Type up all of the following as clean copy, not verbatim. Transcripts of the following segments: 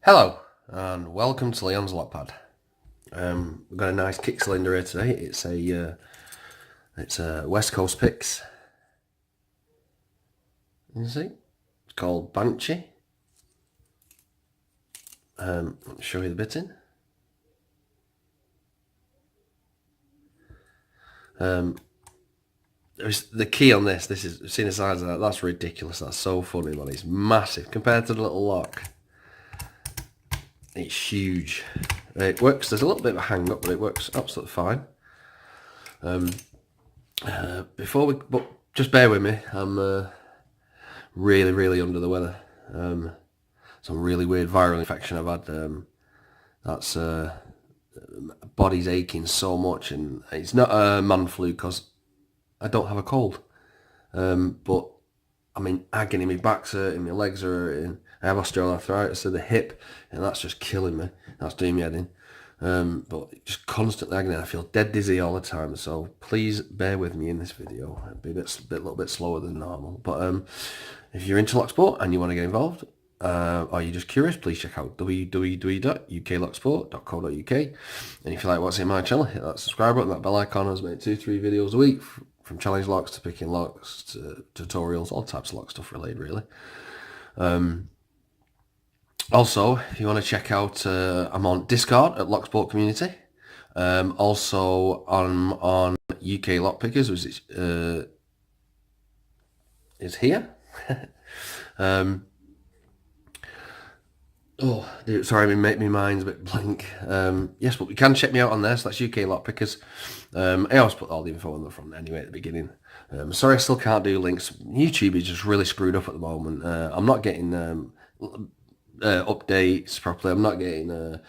Hello and welcome to Leon's Lockpad. We've got a nice kick cylinder here today. It's a West Coast Picks. You see, it's called Banshee. Let me show you the bitting. The key on this is, seen the size of that. That's ridiculous. That's so funny, man. It's massive compared to the little lock. It's huge. It works. There's a little bit of a hang up, but it works absolutely fine. But just bear with me. I'm really under the weather. Some really weird viral infection I've had. That's body's aching so much, and it's not a man flu because I don't have a cold. But I'm in agony. My back's hurting, my legs are hurting. I have osteoarthritis of the hip, and that's just killing me. That's doing me head in. But just constant agony. I feel dead dizzy all the time. So please bear with me in this video. It'll be a little bit slower than normal. But if you're into lock sport and you want to get involved, or you're just curious, please check out www.uklocksport.co.uk. And if you like what's in my channel, hit that subscribe button, that bell icon. I make 2-3 videos a week, from challenge locks to picking locks to tutorials, all types of lock stuff related, really. Also, if you want to check out, I'm on Discord at Locksport Community. Also on UK Lockpickers, which is here. Oh, sorry, my mind's a bit blank. Yes, but you can check me out on there, so that's UK Lockpickers. I always put all the info on the front anyway at the beginning. Sorry I still can't do links. YouTube is just really screwed up at the moment. I'm not getting updates properly. I'm not getting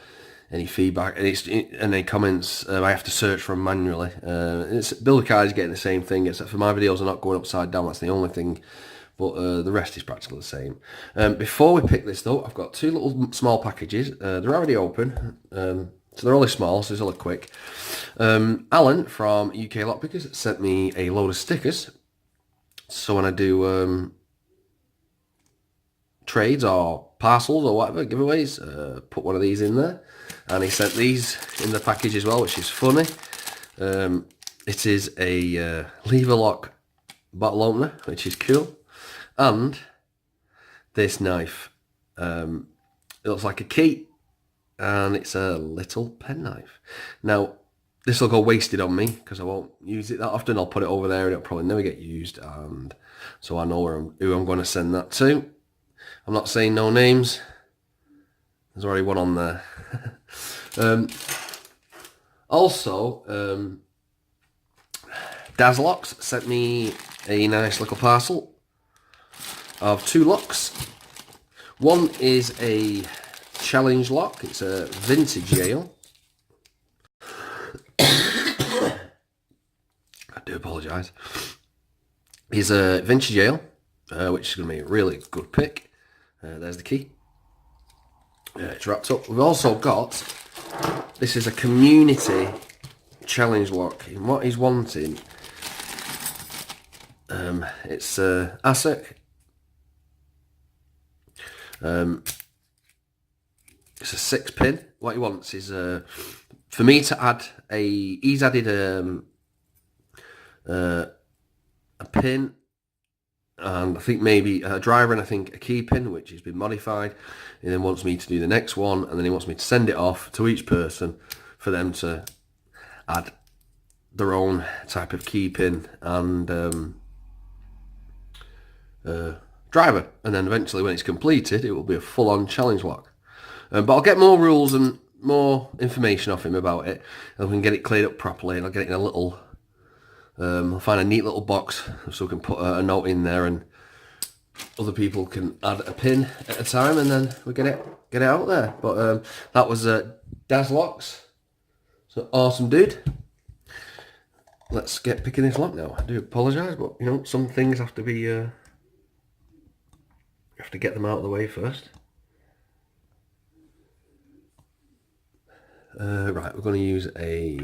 any feedback, and any comments I have to search for them manually. Builder Card is getting the same thing, except for my videos are not going upside down. That's the only thing. But the rest is practically the same. Before we pick this though, I've got two little small packages. They're already open, so they're only small, so it's all quick. Alan from UK Lockpickers sent me a load of stickers. So when I do trades or parcels or whatever, giveaways, put one of these in there. And he sent these in the package as well, which is funny. It is a lever lock bottle opener, which is cool. And this knife, it looks like a key, and it's a little penknife. Now, this will go wasted on me because I won't use it that often. I'll put it over there and it'll probably never get used, and so I know who I'm going to send that to. I'm not saying no names. There's already one on there. Also, Dazlocks sent me a nice little parcel of 2 locks. One is a challenge lock. It's a vintage Yale. I do apologise. It's a vintage Yale, which is going to be a really good pick. There's the key. It's wrapped up. We've also got, this is a community challenge lock. And what he's wanting, it's ASIC. It's a 6-pin. What he wants is for me to add he's added a pin, and I think maybe a driver, and I think a key pin, which has been modified. And then wants me to do the next one, and then he wants me to send it off to each person for them to add their own type of key pin and driver, and then eventually when it's completed it will be a full-on challenge lock. But I'll get more rules and more information off him about it, and we can get it cleared up properly, and I'll get it in a little I'll find a neat little box so we can put a note in there, and other people can add a pin at a time, and then we get it out there. But that was Dazlocks. So awesome, dude. Let's get picking this lock now. I do apologise, but you know, some things have to be you have to get them out of the way first. Right, we're going to use a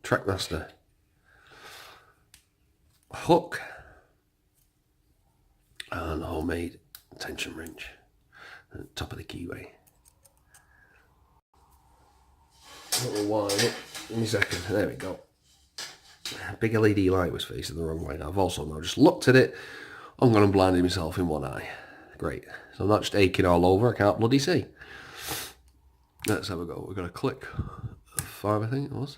Trackmaster hook and a homemade tension wrench at the top of the keyway. little wind up. Give me a second. There we go. Big LED light was facing the wrong way. I've also now just looked at it. I'm going to blind myself in one eye. Great. So I'm not just aching all over. I can't bloody see. Let's have a go. We're going to click 5, I think it was.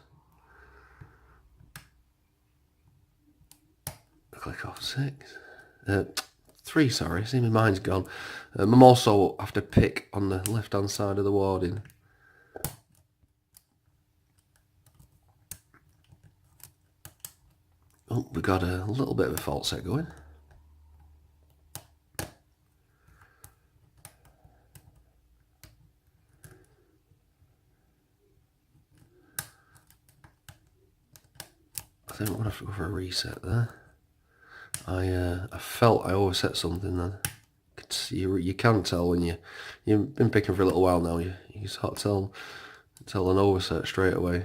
Click off 6. 3, sorry. See, my mind's gone. I'm also have to pick on the left-hand side of the warding. Oh, we got a little bit of a fault set going. I think I'm going to have to go for a reset there. I felt I overset something then. You can tell when you've been picking for a little while now. You sort of tell an overset straight away.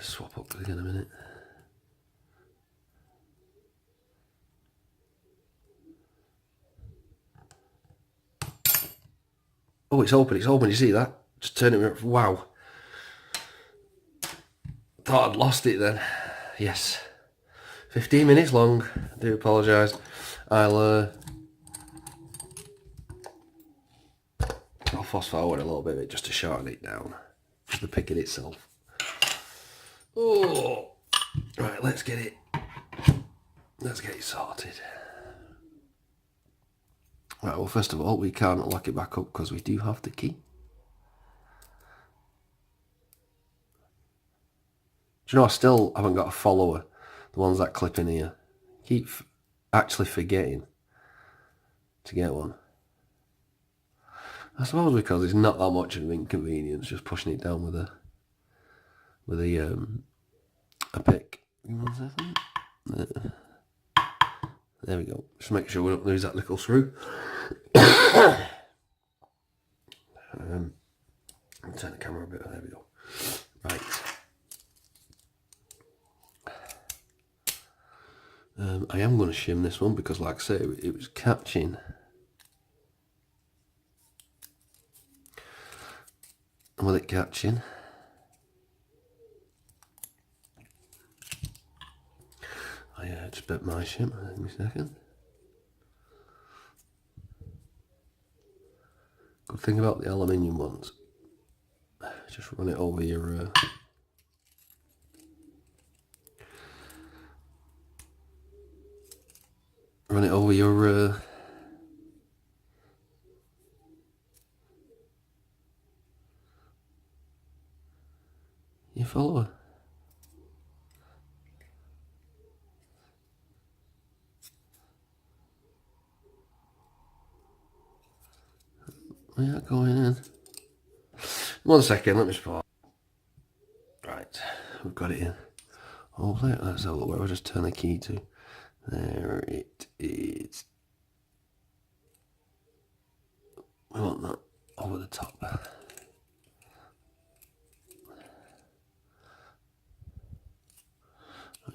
Swap up again in a minute. Oh, it's open, you see that? Just turn it around. Wow. Thought I'd lost it then. Yes. 15 minutes long. I do apologise. I'll fast forward a little bit just to shorten it down. Just the picking itself. Oh, right, let's get it sorted. Right, well, first of all, we can't lock it back up because we do have the key. Do you know, I still haven't got a follower, the ones that clip in here. Keep actually forgetting to get one. I suppose because it's not that much of an inconvenience just pushing it down with a pick. There we go. Just make sure we don't lose that little screw. Turn the camera a bit. There we go. Right. I am going to shim this one because, like I say, it was catching. And with it catching, I just bent my shim. Give me a second. Good thing about the aluminium ones, just run it over your your follower. We are going in. 1 second, let me just pause. Right, we've got it in. Hopefully, let's have a look where I just turn the key to. There it is. We want that over the top. I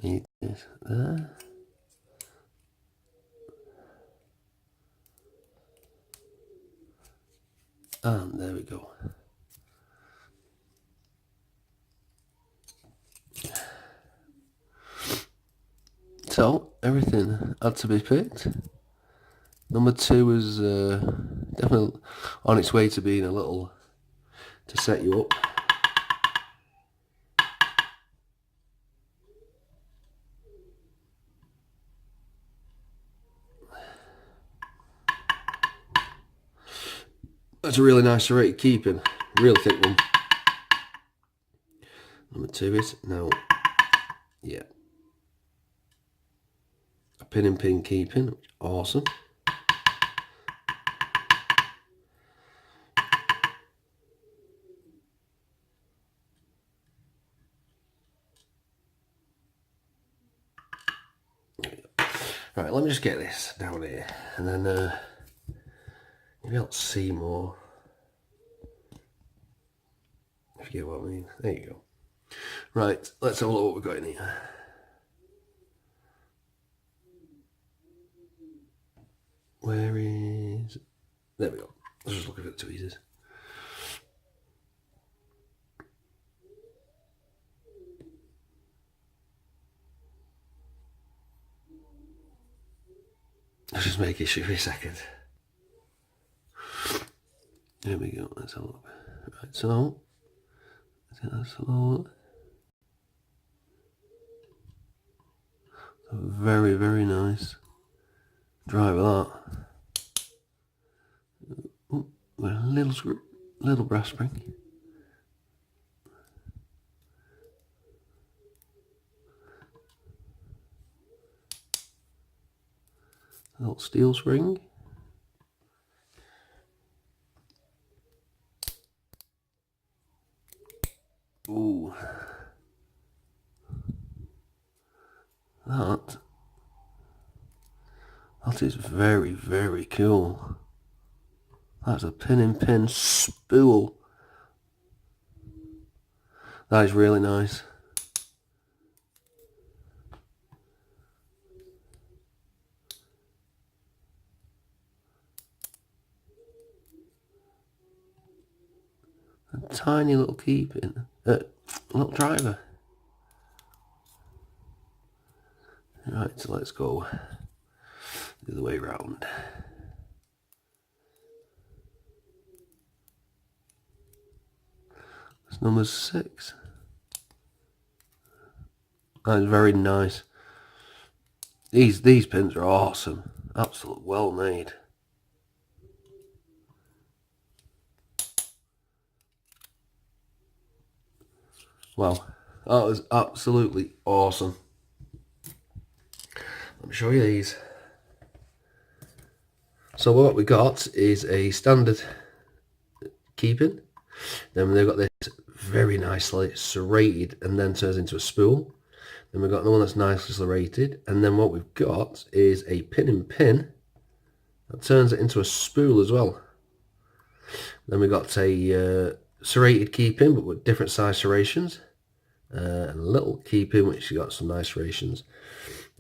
need this there. And there we go. So, everything had to be picked. Number 2 is definitely on its way to being a little, to set you up. That's a really nice serrated keeping, really thick one. Number 2 is now, yeah, a pin and pin keeping, awesome. Right, let me just get this down here, and then maybe I'll see more. If you get what I mean. There you go. Right, let's have a look what we've got in here. Where is... There we go. Let's just look at the tweezers. Let's just make it shoot for a second. There we go. Let's have a look. Right, so that's a look. Very, very nice. Drive that. Ooh, with a little screw, little brass spring. A little steel spring. Ooh. That is very, very cool. That's a pin and pin spool. That is really nice. A tiny little keeping, little driver. Right, so let's go the other way around. That's number 6. That is very nice. These pins are awesome. Absolutely well made. Wow, that was absolutely awesome. Let me show you these. So what we got is a standard keeping. Then they've got this very nicely serrated and then turns into a spool. Then we've got the one that's nicely serrated. And then what we've got is a pin and pin that turns it into a spool as well. Then we've got a serrated keeping but with different size serrations. And a little keeping which has got some nice serrations.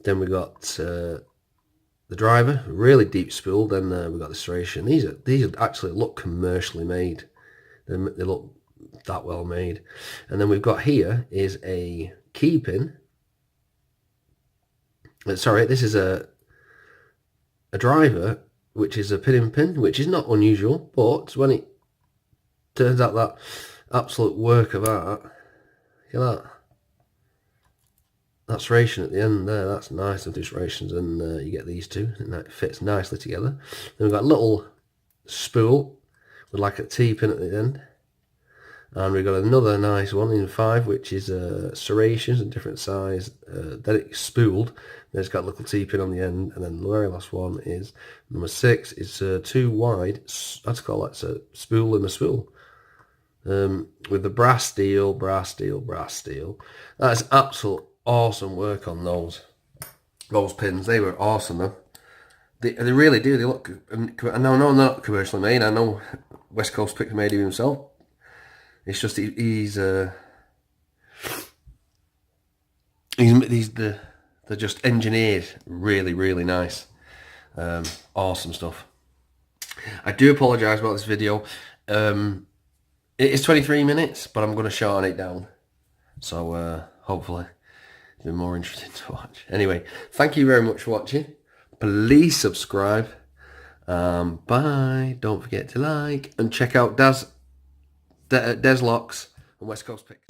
Then we got the driver, really deep spool. Then we got the serration. These actually look commercially made. They look that well made. And then we've got here is a keeping. Sorry, this is a driver which is a pinning pin, which is not unusual, but when it turns out that absolute work of art, look at that. That serration at the end there, that's nice with the serrations, and you get these two, and that fits nicely together. Then we've got a little spool with like a T-pin at the end. And we've got another nice one in 5, which is serrations in different size. Then it's spooled. Then it's got a little T-pin on the end. And then the very last one is number 6. It's 2 wide. That's called like a spool in a spool. With the brass steel. That's absolute awesome work on those pins. They were awesome though. They really do. They look. I know they're not commercially made. I know West Coast Pick made him himself. It's just they're just engineered really nice. Awesome stuff. I do apologise about this video. It is 23 minutes, but I'm going to shorten it down. So hopefully it'll be more interesting to watch. Anyway, thank you very much for watching. Please subscribe. Bye. Don't forget to like and check out Des Locks and West Coast Picks.